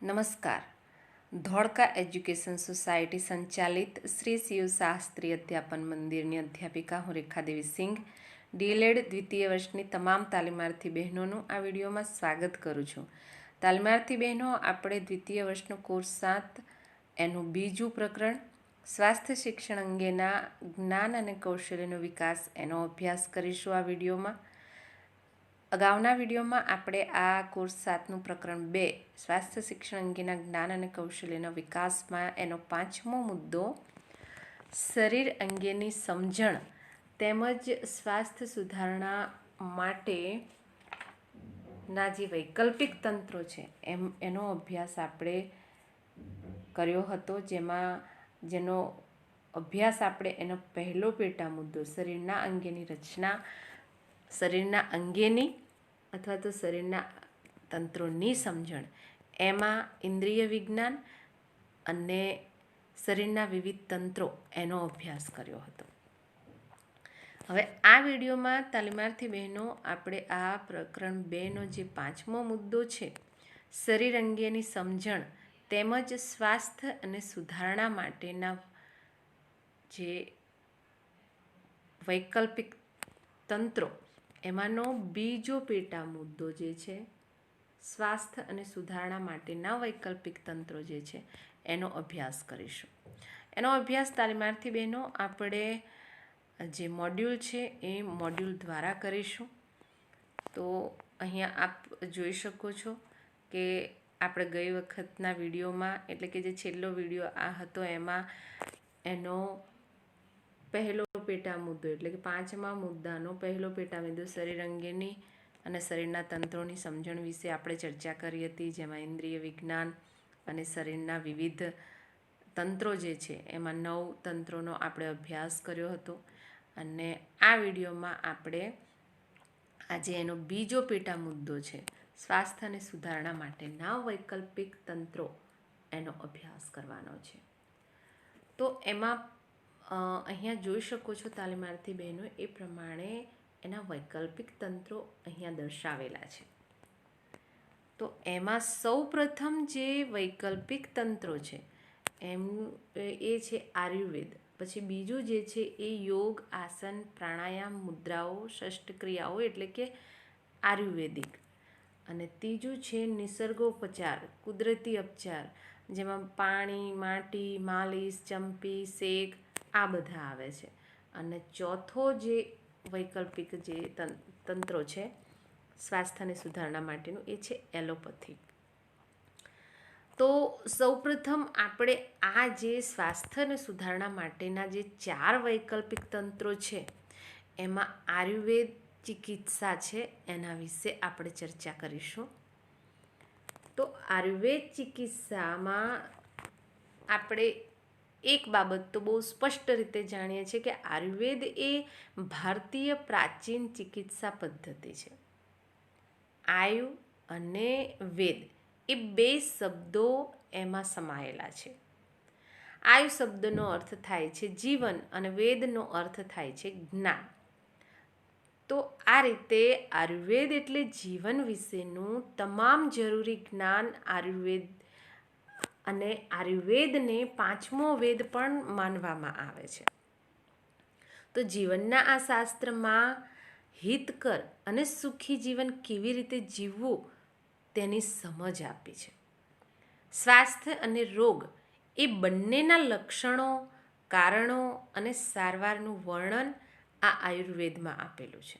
નમસ્કાર. Dholka education society સંચાલિત શ્રી શિવ શાસ્ત્રી અધ્યાપન મંદિરની અધ્યાપિકા હું રેખાદેવી સિંઘ ડીએલએડ દ્વિતીય વર્ષની તમામ તાલીમાર્થી બહેનોનું આ વિડીયોમાં સ્વાગત કરું છું. તાલીમાર્થી બહેનો, આપણે દ્વિતીય વર્ષનો કોર્સ 7 એનું બીજું પ્રકરણ સ્વાસ્થ્ય શિક્ષણ અંગેના જ્ઞાન અને કૌશલ્યનો વિકાસ એનો અભ્યાસ કરીશું આ વિડીયોમાં. અગાઉના વિડીયોમાં આપણે આ કોર્સ 7નું પ્રકરણ 2 સ્વાસ્થ્ય શિક્ષણ અંગેના જ્ઞાન અને કૌશલ્યના વિકાસમાં એનો 5મો મુદ્દો શરીર અંગેની સમજણ તેમજ સ્વાસ્થ્ય સુધારણા માટેના જે વૈકલ્પિક તંત્રો છે એનો અભ્યાસ આપણે કર્યો હતો, જેનો અભ્યાસ આપણે એનો પહેલો પેટા મુદ્દો શરીરના અંગેની રચના, શરીરના અંગેની અથવા તો શરીરના તંત્રોની સમજણ, એમાં ઇન્દ્રિય વિજ્ઞાન અને શરીરના વિવિધ તંત્રો એનો અભ્યાસ કર્યો હતો. હવે આ વિડીયોમાં તાલીમાર્થી બહેનો આપણે આ પ્રકરણ 2નો જે 5મો મુદ્દો છે શરીર અંગેની સમજણ તેમજ સ્વાસ્થ્ય અને સુધારણા માટેના જે વૈકલ્પિક તંત્રો એમાંનો બીજો પેટા મુદ્દો જે છે સ્વાસ્થ્ય અને સુધારણા માટેના વૈકલ્પિક તંત્રો જે છે એનો અભ્યાસ કરીશું. એનો અભ્યાસ તાલીમાર્થી બહેનો આપણે જે મોડ્યુલ છે એ મોડ્યુલ દ્વારા કરીશું. તો અહીંયા આપ જોઈ શકો છો કે આપણે ગઈ વખતના વિડીયોમાં, એટલે કે જે છેલ્લો વિડીયો આ હતો, એમાં એનો પહેલો પેટા મુદ્દો એટલે કે 5મા મુદ્દાનો પહેલો પેટા મુદ્દો શરીર અંગેની અને શરીરના તંત્રોની સમજણ વિશે આપણે ચર્ચા કરી હતી, જેમાં ઇન્દ્રિય વિજ્ઞાન અને શરીરના વિવિધ તંત્રો જે છે એમાં 9 તંત્રોનો આપણે અભ્યાસ કર્યો હતો. અને આ વિડીયોમાં આપણે આજે એનો બીજો પેટા મુદ્દો છે સ્વાસ્થ્ય અને સુધારણા માટેના વૈકલ્પિક તંત્રો એનો અભ્યાસ કરવાનો છે. તો એમાં અહીંયા જોઈ શકો છો તાલીમાર્થી બહેનો, એ પ્રમાણે એના વૈકલ્પિક તંત્રો અહીંયા દર્શાવેલા છે. તો એમાં સૌ પ્રથમ જે વૈકલ્પિક તંત્રો છે એ છે આયુર્વેદ. પછી બીજું જે છે એ યોગ, આસન, પ્રાણાયામ, મુદ્રાઓ, શસ્ત્રક્રિયાઓ એટલે કે આયુર્વેદિક. અને ત્રીજું છે નિસર્ગોપચાર, કુદરતી ઉપચાર, જેમાં પાણી, માટી, માલિશ, ચંપી, શેક આ બધા આવે છે. અને ચોથો જે વૈકલ્પિક જે તંત્રો છે સ્વાસ્થ્ય અને સુધારણા માટેનું એ છે એલોપેથી. તો સૌપ્રથમ આપણે આ જે સ્વાસ્થ્ય અને સુધારણા માટેના જે 4 વૈકલ્પિક તંત્રો છે એમાં આયુર્વેદ ચિકિત્સા છે એના વિશે આપણે ચર્ચા કરીશું. તો આયુર્વેદ ચિકિત્સામાં આપણે એક બાબત તો બહુ સ્પષ્ટ રીતે જાણીએ છીએ કે આયુર્વેદ એ ભારતીય પ્રાચીન ચિકિત્સા પદ્ધતિ છે. આયુ અને વેદ એ 2 શબ્દો એમાં સમાયેલા છે. આયુ શબ્દનો અર્થ થાય છે જીવન અને વેદનો અર્થ થાય છે જ્ઞાન. તો આ રીતે આયુર્વેદ એટલે જીવન વિશેનું તમામ જરૂરી જ્ઞાન આયુર્વેદ, અને આયુર્વેદને 5મો વેદ પણ માનવામાં આવે છે. તો જીવનના આ શાસ્ત્રમાં હિતકર અને સુખી જીવન કેવી રીતે જીવવું તેની સમજ આપી છે. સ્વાસ્થ્ય અને રોગ એ બંનેના લક્ષણો, કારણો અને સારવારનું વર્ણન આ આયુર્વેદમાં આપેલું છે.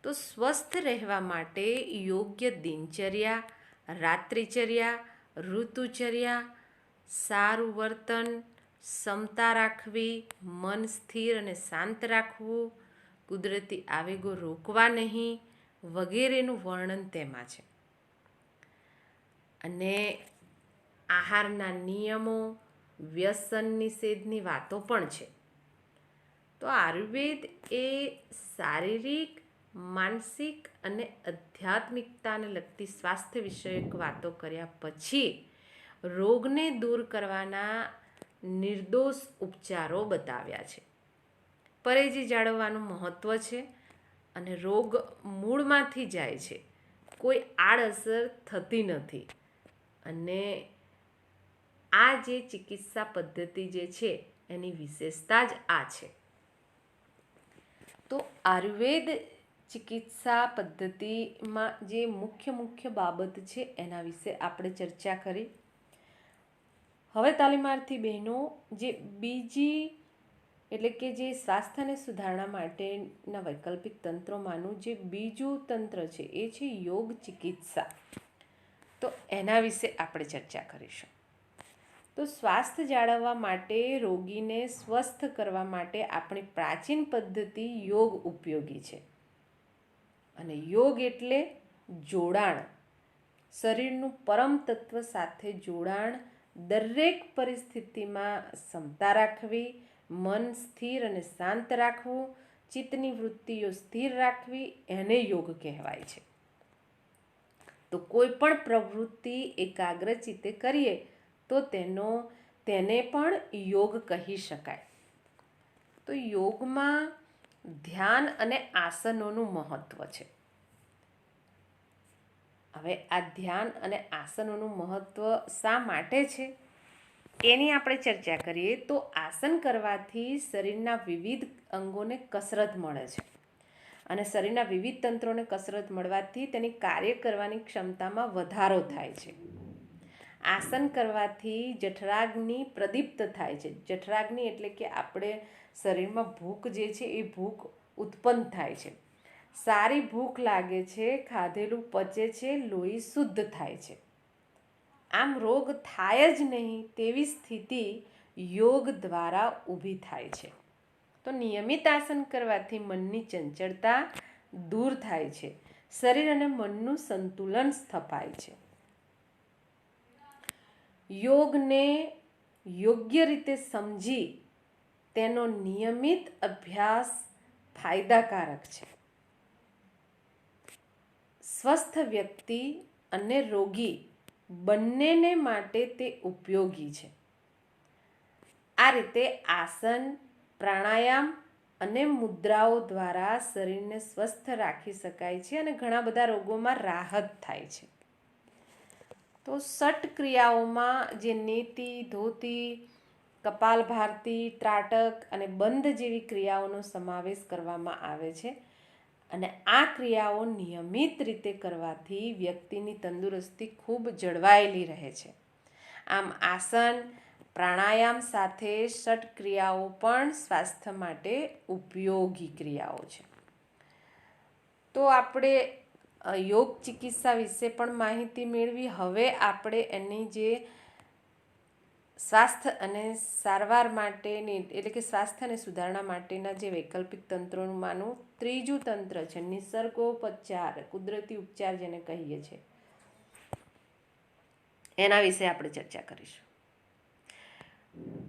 તો સ્વસ્થ રહેવા માટે યોગ્ય દિનચર્યા, રાત્રિચર્યા, ઋતુચર્યા, સારું વર્તન, ક્ષમતા રાખવી, મન સ્થિર અને શાંત રાખવું, કુદરતી આવેગો રોકવા નહીં વગેરેનું વર્ણન તેમાં છે. અને આહારના નિયમો, વ્યસન નિષેધની વાતો પણ છે. તો આયુર્વેદ એ શારીરિક, માનસિક અને આધ્યાત્મિકતાને લગતી સ્વાસ્થ્ય વિષયક વાતો કર્યા પછી રોગને દૂર કરવાના નિર્દોષ ઉપચારો બતાવ્યા છે. પરેજી જાળવવાનું મહત્ત્વ છે અને રોગ મૂળમાંથી જાય છે, કોઈ આડઅસર થતી નથી. અને આ જે ચિકિત્સા પદ્ધતિ જે છે એની વિશેષતા જ આ છે. તો આયુર્વેદ ચિકિત્સા પદ્ધતિમાં જે મુખ્ય બાબત છે એના વિશે આપણે ચર્ચા કરી. હવે તાલીમાર્થી બહેનો જે બીજી એટલે કે જે સ્વાસ્થ્ય અને સુધારણા માટેના વૈકલ્પિક તંત્રોમાંનું જે બીજું તંત્ર છે એ છે યોગ ચિકિત્સા. તો એના વિશે આપણે ચર્ચા કરીશું. તો સ્વાસ્થ્ય જાળવવા માટે, રોગીને સ્વસ્થ કરવા માટે આપણી પ્રાચીન પદ્ધતિ યોગ ઉપયોગી છે. અને યોગ એટલે જોડાણ, શરીરનું પરમ તત્વ સાથે જોડાણ, દરેક પરિસ્થિતિમાં ક્ષમતા રાખવી, મન સ્થિર અને શાંત રાખવું, ચિત્તની વૃત્તિઓ સ્થિર રાખવી, એને યોગ કહેવાય છે. તો કોઈ પણ પ્રવૃત્તિ એકાગ્ર ચિત્તે કરીએ તો તેને પણ યોગ કહી શકાય. તો યોગમાં ધ્યાન અને આસનોનું મહત્વ છે. હવે આ ધ્યાન અને આસનોનું મહત્વ શા માટે છે એની આપણે ચર્ચા કરીએ. તો આસન કરવાથી શરીરના વિવિધ અંગોને કસરત મળે છે અને શરીરના વિવિધ તંત્રોને કસરત મળવાથી તેની કાર્ય કરવાની ક્ષમતામાં વધારો થાય છે. આસન કરવાથી જઠરાગ્નિ પ્રદીપ્ત થાય છે. જઠરાગ્નિ એટલે કે આપણે શરીરમાં ભૂખ જે છે એ ભૂખ ઉત્પન્ન થાય છે. સારી ભૂખ લાગે છે, ખાધેલું પચે છે, લોહી શુદ્ધ થાય છે. આમ રોગ થાય જ નહીં તેવી સ્થિતિ યોગ દ્વારા ઊભી થાય છે. તો નિયમિત આસન કરવાથી મનની ચંચળતા દૂર થાય છે. શરીર અને મનનું સંતુલન સ્થપાય છે. યોગને યોગ્ય રીતે સમજી તેનો નિયમિત અભ્યાસ ફાયદાકારક છે. સ્વસ્થ વ્યક્તિ અને રોગી બંનેને માટે તે ઉપયોગી છે. આ રીતે આસન, પ્રાણાયામ અને મુદ્રાઓ દ્વારા શરીરને સ્વસ્થ રાખી શકાય છે અને ઘણા બધા રોગોમાં રાહત થાય છે. તો ષટ ક્રિયાઓમાં જે નેતિ, ધોતી, કપાલભાતિ, ત્રાટક અને બંધ જેવી ક્રિયાઓનો સમાવેશ કરવામાં આવે છે. અને આ ક્રિયાઓ નિયમિત રીતે કરવાથી વ્યક્તિની તંદુરસ્તી ખૂબ જળવાયેલી રહે છે. આમ આસન, પ્રાણાયામ સાથે ષટ ક્રિયાઓ પણ સ્વાસ્થ્ય માટે ઉપયોગી ક્રિયાઓ છે. તો આપણે યોગ ચિકિત્સા વિશે પણ માહિતી મેળવી. હવે આપણે એની જે સ્વાસ્થ્ય અને સારવાર માટેની એટલે કે સ્વાસ્થ્ય અને સુધારણા માટેના જે વૈકલ્પિક તંત્રોમાંનું ત્રીજું તંત્ર છે નિસર્ગોપચાર, કુદરતી ઉપચાર જેને કહીએ છીએ, એના વિશે આપણે ચર્ચા કરીશું.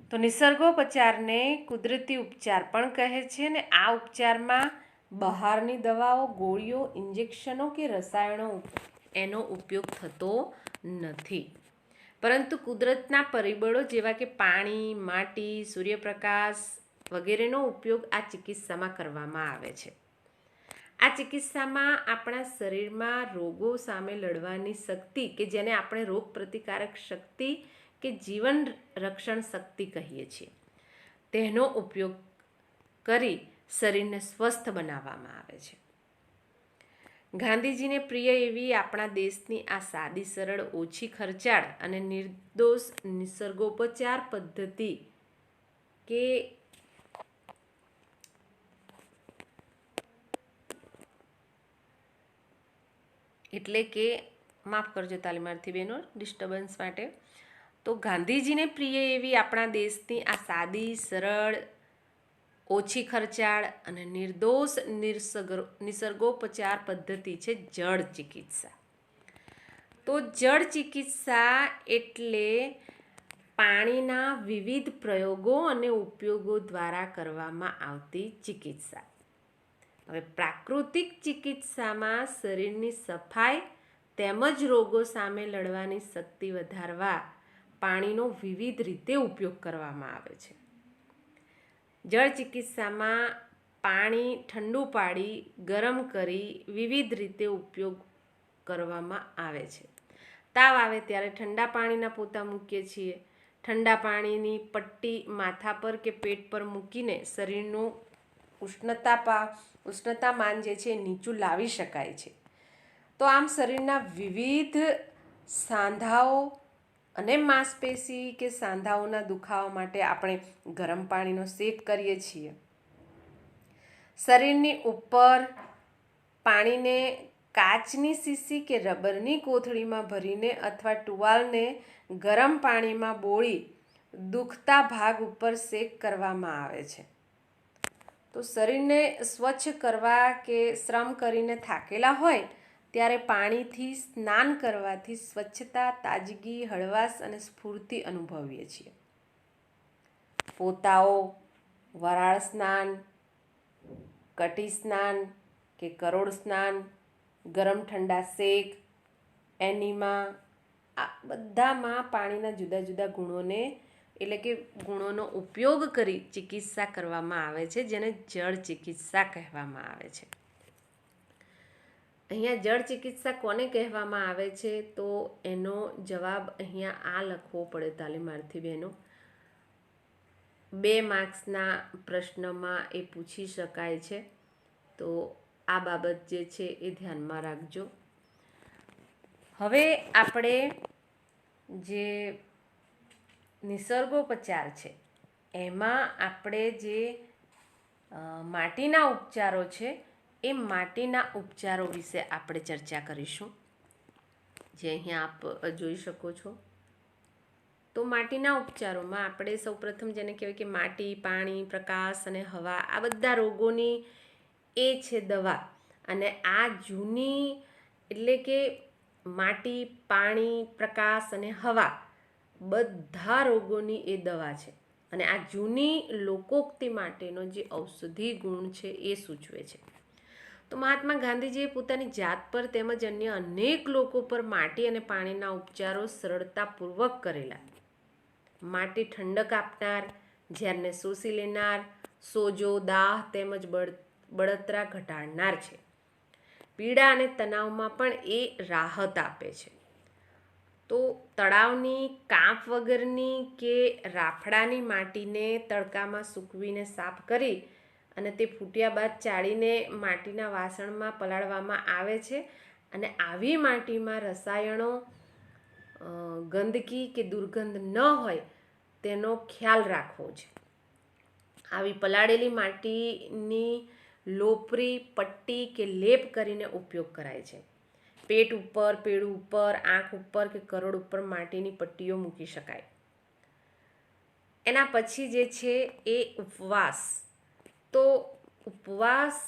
તો નિસર્ગોપચારને કુદરતી ઉપચાર પણ કહે છે અને આ ઉપચારમાં બહારની દવાઓ, ગોળીઓ, ઇન્જેક્શનો કે રસાયણો એનો ઉપયોગ થતો નથી. પરંતુ કુદરતના પરિબળો જેવા કે પાણી, માટી, સૂર્યપ્રકાશ વગેરેનો ઉપયોગ આ ચિકિત્સામાં કરવામાં આવે છે. આ ચિકિત્સામાં આપણા શરીરમાં રોગો સામે લડવાની શક્તિ કે જેને આપણે રોગ પ્રતિકારક શક્તિ કે જીવન રક્ષણ શક્તિ કહીએ છીએ તેનો ઉપયોગ કરી શરીરને સ્વસ્થ બનાવવામાં આવે છે. ગાંધીજીને પ્રિય એવી આપણા દેશની આ સાદી, સરળ, ઓછી ખર્ચાળ અને નિર્દોષ નિસર્ગોપચાર પદ્ધતિ કે એટલે કે માફ કરજો તાલીમાર્થી બહેનો ડિસ્ટર્બન્સ માટે. તો ગાંધીજીને પ્રિય એવી આપણા દેશની આ સાદી, સરળ, ઓછી ખર્ચાળ અને નિર્દોષ નિસર્ગોપચાર પદ્ધતિ છે જળ ચિકિત્સા. તો જળ ચિકિત્સા એટલે પાણીના વિવિધ પ્રયોગો અને ઉપયોગો દ્વારા કરવામાં આવતી ચિકિત્સા. હવે પ્રાકૃતિક ચિકિત્સામાં શરીરની સફાઈ તેમજ રોગો સામે લડવાની શક્તિ વધારવા પાણીનો વિવિધ રીતે ઉપયોગ કરવામાં આવે છે. જળ ચિકિત્સામાં પાણી ઠંડુ પાડી ગરમ કરી વિવિધ રીતે ઉપયોગ કરવામાં આવે છે. તાવ આવે ત્યારે ઠંડા પાણીના પોતા મૂકીએ છીએ. ઠંડા પાણીની પટ્ટી માથા પર કે પેટ પર મૂકીને શરીરનું ઉષ્ણતામાન જે છે નીચું લાવી શકાય છે. તો આમ શરીરના વિવિધ સાંધાઓ અને માંસપેશી કે સાંધાઓના દુખાવા માટે આપણે ગરમ પાણીનો સેક કરીએ છીએ. શરીરની ઉપર પાણીને કાચની શીશી કે રબરની કોથળીમાં ભરીને અથવા ટુવાલને ગરમ પાણીમાં બોળી દુખતા ભાગ ઉપર સેક કરવામાં આવે છે. તો શરીરને સ્વચ્છ કરવા કે શ્રમ કરીને થાકેલા હોય ત્યારે પાણીથી સ્નાન કરવાથી સ્વચ્છતા, તાજગી, હળવાશ અને સ્ફૂર્તિ અનુભવીએ છીએ. પોતાઓ, વરાળ સ્નાન, કટી સ્નાન કે કરોડ સ્નાન, ગરમ ઠંડા શેક, એનિમા, આ બધામાં પાણીના જુદા જુદા ગુણોને એટલે કે ગુણોનો ઉપયોગ કરી ચિકિત્સા કરવામાં આવે છે, જેને જળ ચિકિત્સા કહેવામાં આવે છે. અહીંયા જળ ચિકિત્સા કોને કહેવામાં આવે છે? તો એનો જવાબ અહીંયા આ લખવો પડે તાલીમાર્થી બહેનો. 2 માર્ક્સના પ્રશ્નમાં એ પૂછી શકાય છે, તો આ બાબત જે છે એ ધ્યાનમાં રાખજો. હવે આપણે જે નિસર્ગોપચાર છે એમાં આપણે જે માટીના ઉપચારો છે એ માટીના ઉપચારો વિશે આપણે ચર્ચા કરીશું, જે અહીંયા આપ જોઈ શકો છો. તો માટીના ઉપચારોમાં આપણે સૌપ્રથમ જેને કહેવાય કે માટી, પાણી, પ્રકાશ અને હવા, આ બધા રોગોની એ છે દવા. અને આ જૂની એટલે કે માટી, પાણી, પ્રકાશ અને હવા બધા રોગોની એ દવા છે. અને આ જૂની લોકોક્તિ માટેનો જે ઔષધિ ગુણ છે એ સૂચવે છે. તો મહાત્મા ગાંધીજીએ પોતાની જાત પર તેમજ અન્ય અનેક લોકો પર માટી અને પાણીના ઉપચારો સરળતાપૂર્વક કરેલા. માટી ઠંડક આપનાર, ઝેરને શોષી લેનાર, સોજો, દાહ તેમજ બળતરા ઘટાડનાર છે. પીડા અને તણાવમાં પણ એ રાહત આપે છે. તો તળાવની કાંપ વગરની કે રાફડાની માટીને તડકામાં સૂકવીને સાફ કરી અને તે ફૂટ્યા બાદ ચાળીને માટીના વાસણમાં પલાળવામાં આવે છે. અને આવી માટીમાં રસાયણો, ગંદકી કે દુર્ગંધ ન હોય તેનો ખ્યાલ રાખવો છે. આવી પલાળેલી માટીની લોપરી, પટ્ટી કે લેપ કરીને ઉપયોગ કરાય છે. પેટ ઉપર, પેડું ઉપર, આંખ ઉપર કે કરોડ ઉપર માટીની પટ્ટીઓ મૂકી શકાય. એના પછી જે છે એ ઉપવાસ. તો ઉપવાસ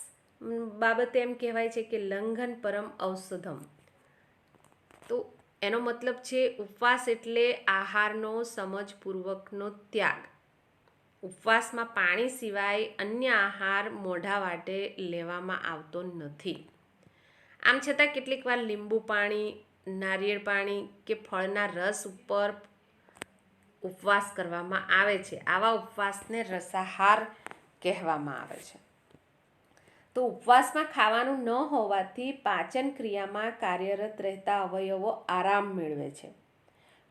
બાબતે એમ કહેવાય છે કે લંઘન પરમ ઔષધમ. તો એનો મતલબ છે ઉપવાસ એટલે આહારનો સમજપૂર્વકનો ત્યાગ. ઉપવાસમાં પાણી સિવાય અન્ય આહાર મોઢા વાટે લેવામાં આવતો નથી. આમ છતાં કેટલીક વાર લીંબુ પાણી, નારિયેળ પાણી કે ફળના રસ ઉપર ઉપવાસ કરવામાં આવે છે. આવા ઉપવાસને રસાહાર કહેવામાં આવે છે. તો ઉપવાસમાં ખાવાનું ન હોવાથી પાચન ક્રિયામાં કાર્યરત રહેતા અવયવો આરામ મેળવે છે.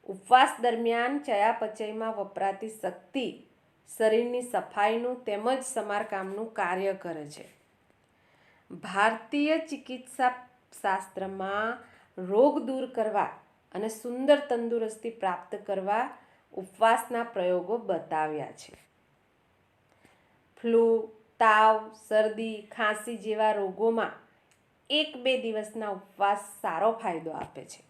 ઉપવાસ દરમિયાન ચયાપચયમાં વપરાતી શક્તિ શરીરની સફાઈનું તેમજ સમારકામનું કાર્ય કરે છે. ભારતીય ચિકિત્સા શાસ્ત્રમાં રોગ દૂર કરવા અને સુંદર તંદુરસ્તી પ્રાપ્ત કરવા ઉપવાસના પ્રયોગો બતાવ્યા છે. ફ્લૂ, તાવ, શરદી, ખાંસી જેવા રોગોમાં 1-2 દિવસના ઉપવાસ સારો ફાયદો આપે છે.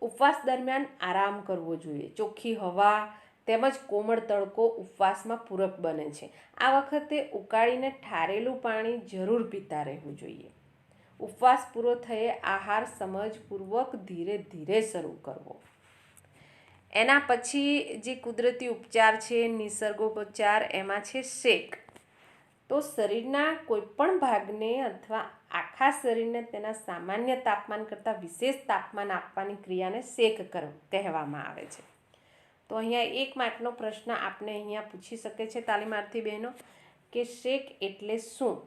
ઉપવાસ દરમિયાન આરામ કરવો જોઈએ. ચોખ્ખી હવા તેમજ કોમળ તડકો ઉપવાસમાં પૂરક બને છે. આ વખતે ઉકાળીને ઠારેલું પાણી જરૂર પીતા રહેવું જોઈએ. ઉપવાસ પૂરો થયે આહાર સમજપૂર્વક ધીરે ધીરે શરૂ કરવો. એના પછી જે કુદરતી ઉપચાર છે, નિસર્ગોપચાર, એમાં છે શેક. તો શરીરના કોઈપણ ભાગને અથવા આખા શરીરને તેના સામાન્ય તાપમાન કરતાં વિશેષ તાપમાન આપવાની ક્રિયાને શેક કહેવામાં આવે છે. તો અહીંયા 1 માર્કનો પ્રશ્ન આપને અહીંયા પૂછી શકે છે તાલીમાર્થી બહેનો કે શેક એટલે શું?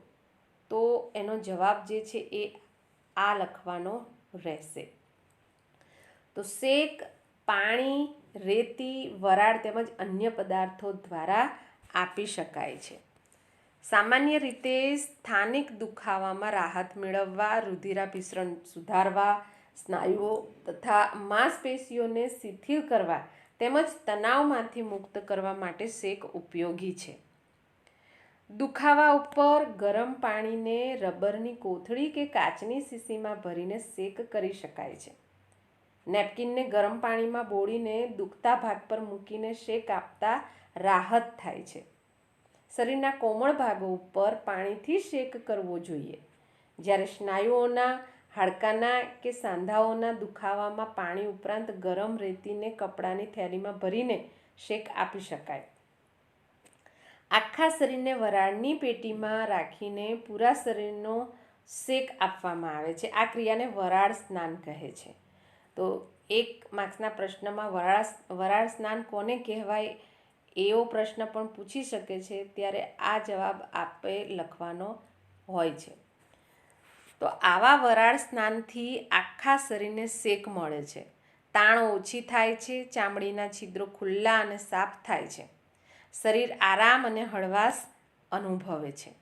તો એનો જવાબ જે છે એ આ લખવાનો રહેશે. તો તો શેક પાણી, રેતી, વરાળ તેમજ અન્ય પદાર્થો દ્વારા આપી શકાય છે. સામાન્ય રીતે સ્થાનિક દુખાવામાં રાહત મેળવવા, રુધિરાભિસરણ સુધારવા, સ્નાયુઓ તથા માંસપેશીઓને શિથિલ કરવા તેમજ તણાવમાંથી મુક્ત કરવા માટે શેક ઉપયોગી છે. દુખાવા ઉપર ગરમ પાણીને રબરની કોથળી કે કાચની શીશીમાં ભરીને શેક કરી શકાય છે. નેપકિનને ગરમ પાણીમાં બોળીને દુખતા ભાગ પર મૂકીને શેક આપતા રાહત થાય છે. શરીરના કોમળ ભાગો ઉપર પાણીથી શેક કરવો જોઈએ. જ્યારે સ્નાયુઓના, હાડકાના કે સાંધાઓના દુખાવામાં પાણી ઉપરાંત ગરમ રેતીને કપડાની થેલીમાં ભરીને શેક આપી શકાય. આખા શરીરને વરાળની પેટીમાં રાખીને પૂરા શરીરનો શેક આપવામાં આવે છે. આ ક્રિયાને વરાળ સ્નાન કહે છે. તો 1 માર્ક્સના પ્રશ્નમાં વરાળ સ્નાન કોને કહેવાય એવો પ્રશ્ન પણ પૂછી શકે છે, ત્યારે આ જવાબ આપે લખવાનો હોય છે. તો આવા વરાળ સ્નાનથી આખા શરીરને શેક મળે છે. તાણ ઓછી થાય છે. ચામડીના છિદ્રો ખુલ્લા અને સાફ થાય છે. શરીર આરામ અને હળવાશ અનુભવે છે.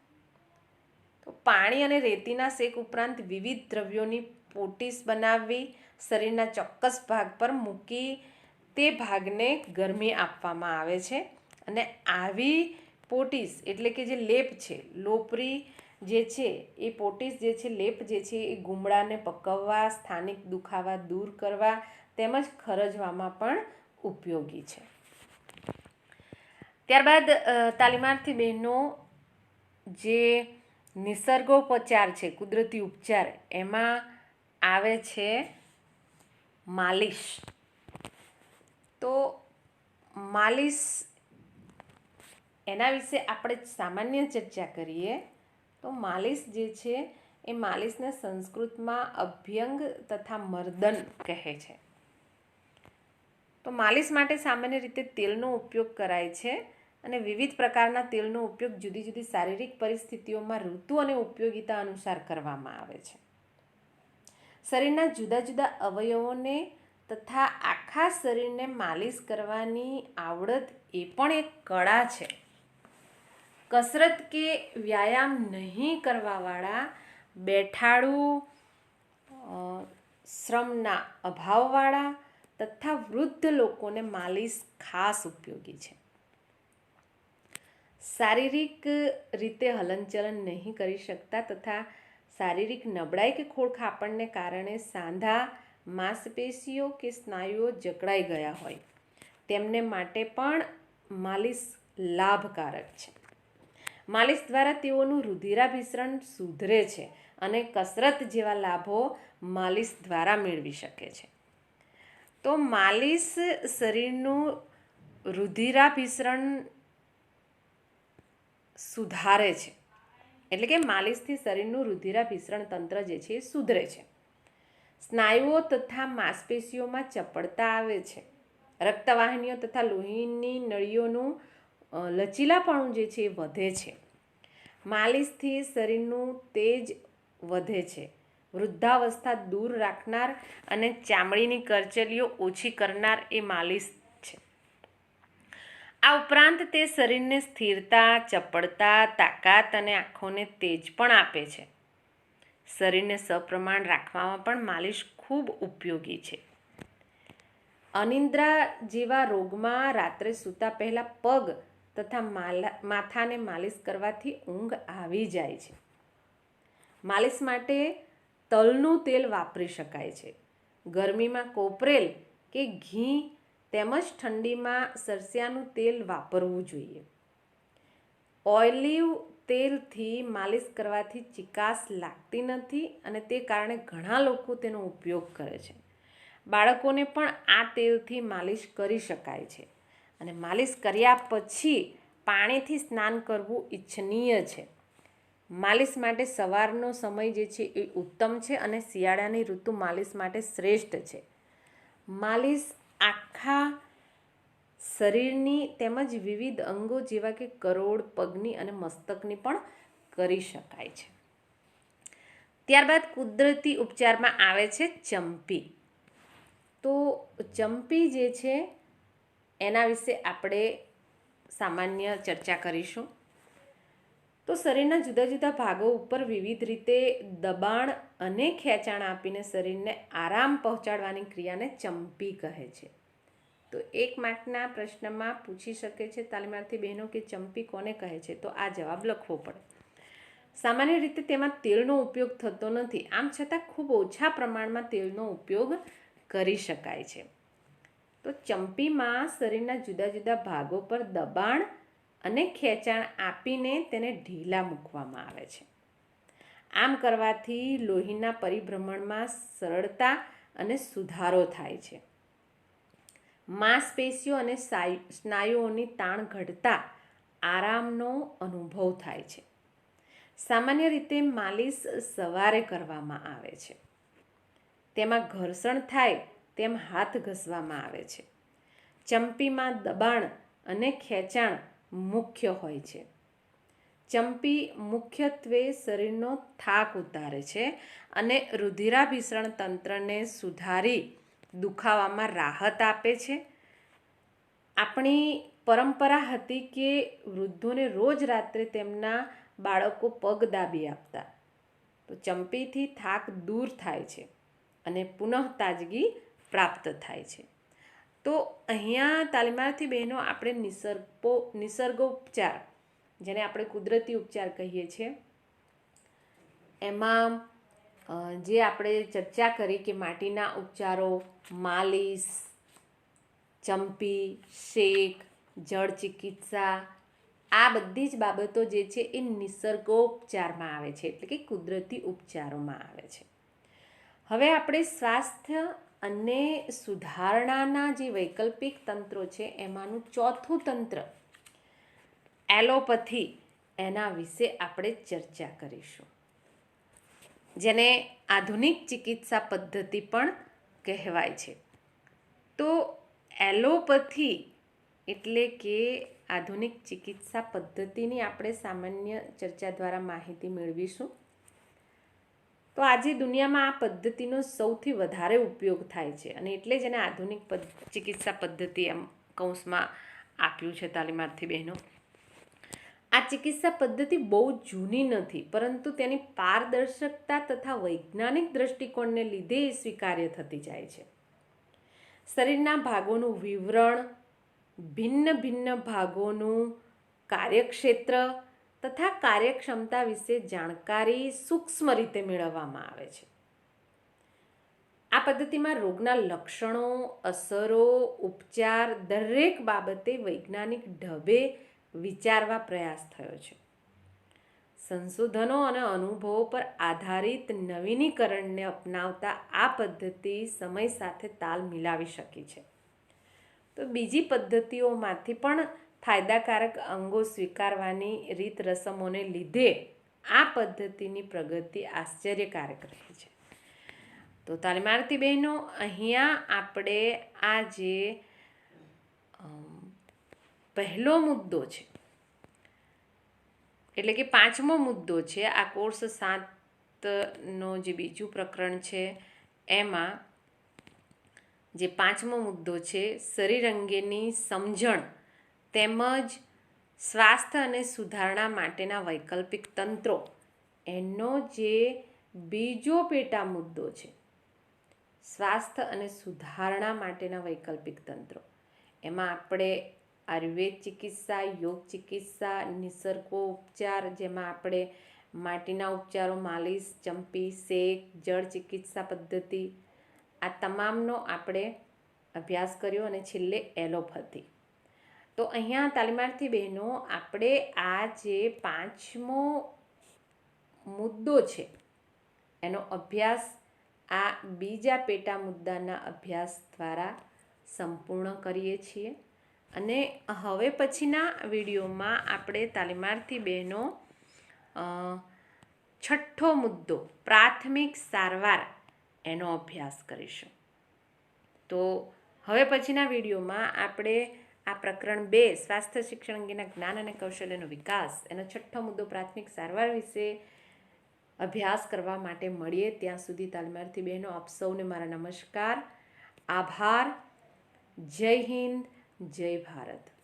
તો પાણી અને રેતીના શેક ઉપરાંત વિવિધ દ્રવ્યોની પોટીસ બનાવવી, શરીરના ચોક્કસ ભાગ પર મૂકી તે ભાગને ગરમી આપવામાં આવે છે. અને આવી પોટીસ એટલે કે જે લેપ છે, લોપરી જે છે એ પોટીસ જે છે, લેપ જે છે એ ગુમડાને પકવવા, સ્થાનિક દુખાવા દૂર કરવા તેમજ ખરજવામાં પણ ઉપયોગી છે. ત્યારબાદ તાલીમાર્થી બહેનો જે નિસર્ગોપચાર છે, કુદરતી ઉપચાર, એમાં આવે છે માલિશ. તો માલિશ એના વિશે આપણે સામાન્ય ચર્ચા કરીએ તો માલિશ જે છે એ માલિશને સંસ્કૃતમાં અભ્યંગ તથા મર્દન કહે છે. તો માલિશ માટે સામાન્ય રીતે તેલનો ઉપયોગ કરાય છે અને વિવિધ પ્રકારના તેલનો ઉપયોગ જુદી જુદી શારીરિક પરિસ્થિતિઓમાં ઋતુ અને ઉપયોગિતા અનુસાર કરવામાં આવે છે. શરીરના જુદા જુદા અવયવોને તથા આખા શરીરને માલિશ કરવાની આવડત એ પણ એક કળા છે. કસરત કે વ્યાયામ નહીં કરવાવાળા, બેઠાડું, શ્રમના અભાવવાળા તથા વૃદ્ધ લોકોને માલિશ ખાસ ઉપયોગી છે. શારીરિક રીતે હલનચલન નહીં કરી શકતા તથા શારીરિક નબળાઈ કે ખોળખાપણને કારણે સાંધા, માંસપેશીઓ કે સ્નાયુઓ જકડાઈ ગયા હોય તેમને માટે પણ માલિશ લાભકારક છે. માલિશ દ્વારા તેઓનું રુધિરાભિસરણ સુધરે છે અને કસરત જેવા લાભો માલિશ દ્વારા મેળવી શકે છે. તો માલિશ શરીરનું રુધિરાભિસરણ સુધારે છે. એટલે કે માલિશથી શરીરનું રુધિરાભિસરણ તંત્ર જે છે એ સુધરે છે. સ્નાયુઓ તથા માંસપેશીઓમાં ચપળતા આવે છે. રક્તવાહિનીઓ તથા લોહીની નળીઓનું લચીલાપણું જે છે એ વધે છે. માલિશથી શરીરનું તેજ વધે છે. વૃદ્ધાવસ્થા દૂર રાખનાર અને ચામડીની કરચલીઓ ઓછી કરનાર એ માલિશ છે. આ ઉપરાંત તે શરીરને સ્થિરતા, ચપળતા, તાકાત અને આંખોને તેજ પણ આપે છે. શરીરને સપ્રમાણ રાખવામાં પણ માલિશ ખૂબ ઉપયોગી છે. અનિદ્રા જેવા રોગમાં રાત્રે સૂતા પહેલાં પગ તથા માથાને માલિશ કરવાથી ઊંઘ આવી જાય છે. માલિશ માટે તલનું તેલ વાપરી શકાય છે. ગરમીમાં કોપરેલ કે ઘી તેમજ ઠંડીમાં સરસિયાનું તેલ વાપરવું જોઈએ. ઓલિવ તેલથી માલિશ કરવાથી ચિકાસ લાગતી નથી અને તે કારણે ઘણા લોકો તેનો ઉપયોગ કરે છે. બાળકોને પણ આ તેલથી માલિશ કરી શકાય છે અને માલિશ કર્યા પછી પાણીથી સ્નાન કરવું ઈચ્છનીય છે. માલિશ માટે સવારનો સમય જે છે એ ઉત્તમ છે અને શિયાળાની ઋતુ માલિશ માટે શ્રેષ્ઠ છે. માલિશ આખા શરીરની તેમજ વિવિધ અંગો જેવા કે કરોડ, પગની અને મસ્તકની પણ કરી શકાય છે. ત્યારબાદ કુદરતી ઉપચારમાં આવે છે ચંપી. તો ચંપી જે છે એના વિશે આપણે સામાન્ય ચર્ચા કરીશું. તો શરીરના જુદા જુદા ભાગો ઉપર વિવિધ રીતે દબાણ અને ખેંચાણ આપીને શરીરને આરામ પહોંચાડવાની ક્રિયાને ચંપી કહે છે. તો 1 માર્કના પ્રશ્નમાં પૂછી શકે છે તાલીમાર્થી બહેનો કે ચંપી કોને કહે છે, તો આ જવાબ લખવો પડે. સામાન્ય રીતે તેમાં તેલનો ઉપયોગ થતો નથી, આમ છતાં ખૂબ ઓછા પ્રમાણમાં તેલનો ઉપયોગ કરી શકાય છે. તો ચંપીમાં શરીરના જુદા જુદા ભાગો પર દબાણ અને ખેંચાણ આપીને તેને ઢીલા મૂકવામાં આવે છે. આમ કરવાથી લોહીના પરિભ્રમણમાં સરળતા અને સુધારો થાય છે. માંસપેશીઓ અને સ્નાયુઓની તાણ ઘટતા આરામનો અનુભવ થાય છે. સામાન્ય રીતે માલિશ સવારે કરવામાં આવે છે. તેમાં ઘર્ષણ થાય તેમ હાથ ઘસવામાં આવે છે. ચંપીમાં દબાણ અને ખેંચાણ મુખ્ય હોય છે. ચંપી મુખ્યત્વે શરીરનો થાક ઉતારે છે અને રુધિરાભિસરણ તંત્રને સુધારી દુખાવામાં રાહત આપે છે. આપણી પરંપરા હતી કે વૃદ્ધોને રોજ રાત્રે તેમના બાળકો પગ દાબી આપતા. તો ચંપીથી થાક દૂર થાય છે અને પુનઃ તાજગી પ્રાપ્ત થાય છે. તો અહીંયા તાલીમાર્થી બહેનો આપણે નિસર્ગોપચાર, જેને આપણે કુદરતી ઉપચાર કહીએ છીએ, એમાં જે આપણે ચર્ચા કરી કે માટીના ઉપચારો, માલિશ, ચંપી, શેક, જળ ચિકિત્સા, આ બધી જ બાબતો જે છે એ નિસર્ગોપચારમાં આવે છે, એટલે કે કુદરતી ઉપચારોમાં આવે છે. હવે આપણે સ્વાસ્થ્ય અને સુધારણાના જે વૈકલ્પિક તંત્રો છે એમાંનું ચોથું તંત્ર એલોપથી, એના વિશે આપણે ચર્ચા કરીશું, જેને આધુનિક ચિકિત્સા પદ્ધતિ પણ કહેવાય છે. તો એલોપથી એટલે કે આધુનિક ચિકિત્સા પદ્ધતિની આપણે સામાન્ય ચર્ચા દ્વારા માહિતી મેળવીશું. તો આજે દુનિયામાં આ પદ્ધતિનો સૌથી વધારે ઉપયોગ થાય છે અને એટલે જ એને આધુનિક ચિકિત્સા પદ્ધતિ એમ કૌંસમાં આપ્યું છે તાલીમાર્થી બહેનો. આ ચિકિત્સા પદ્ધતિ બહુ જૂની નથી, પરંતુ તેની પારદર્શકતા તથા વૈજ્ઞાનિક દ્રષ્ટિકોણને લીધે સ્વીકાર્ય થતી જાય છે. શરીરના ભાગોનું વિવરણ, ભિન્ન ભિન્ન ભાગોનું કાર્યક્ષેત્ર તથા કાર્યક્ષમતા વિશે જાણકારી સૂક્ષ્મ રીતે મેળવવામાં આવે છે. આ પદ્ધતિમાં રોગના લક્ષણો, અસરો, ઉપચાર દરેક બાબતે વૈજ્ઞાનિક ઢબે વિચારવા પ્રયાસ થયો છે. સંશોધનો અને અનુભવો પર આધારિત નવીનીકરણને અપનાવતા આ પદ્ધતિ સમય સાથે તાલ મિલાવી શકી છે. તો બીજી પદ્ધતિઓમાંથી પણ ફાયદાકારક અંગો સ્વીકારવાની રીત રસમોને લીધે આ પદ્ધતિની પ્રગતિ આશ્ચર્યકારક રહી છે. તો તાલીમાર્થી બહેનો, અહીંયા આપણે આ જે પહેલો મુદ્દો છે, એટલે કે 5મો મુદ્દો છે આ કોર્સ 7નો જે બીજું પ્રકરણ છે એમાં જે 5મો મુદ્દો છે શરીર અંગેની સમજણ તેમજ સ્વાસ્થ્ય અને સુધારણા માટેના વૈકલ્પિક તંત્રો, એનો જે બીજો પેટા મુદ્દો છે સ્વાસ્થ્ય અને સુધારણા માટેના વૈકલ્પિક તંત્રો, એમાં આપણે આયુર્વેદ ચિકિત્સા, યોગ ચિકિત્સા, નિસર્ગોપચાર, જેમાં આપણે માટીના ઉપચારો, માલિશ, ચંપી, શેક, જળ ચિકિત્સા પદ્ધતિ, આ તમામનો આપણે અભ્યાસ કર્યો અને છેલ્લે એલોપથી. તો અહીંયા તાલીમાર્થી બહેનો, આપણે આ જે 5મો મુદ્દો છે એનો અભ્યાસ આ બીજા પેટા મુદ્દાના અભ્યાસ દ્વારા સંપૂર્ણ કરીએ છીએ. અને હવે પછીના વિડીયોમાં આપણે તાલીમાર્થી બહેનો 6ઠ્ઠો મુદ્દો પ્રાથમિક સારવાર, એનો અભ્યાસ કરીશું. તો હવે પછીના વિડીયોમાં આપણે આ પ્રકરણ 2 સ્વાસ્થ્ય શિક્ષણ અંગેના જ્ઞાન અને કૌશલ્યનો વિકાસ, એનો 6ઠ્ઠો મુદ્દો પ્રાથમિક સારવાર વિશે અભ્યાસ કરવા માટે મળીએ. ત્યાં સુધી તાલીમાર્થી બહેનો, આપ સૌને મારા નમસ્કાર. આભાર. જય હિન્દ, જય ભારત.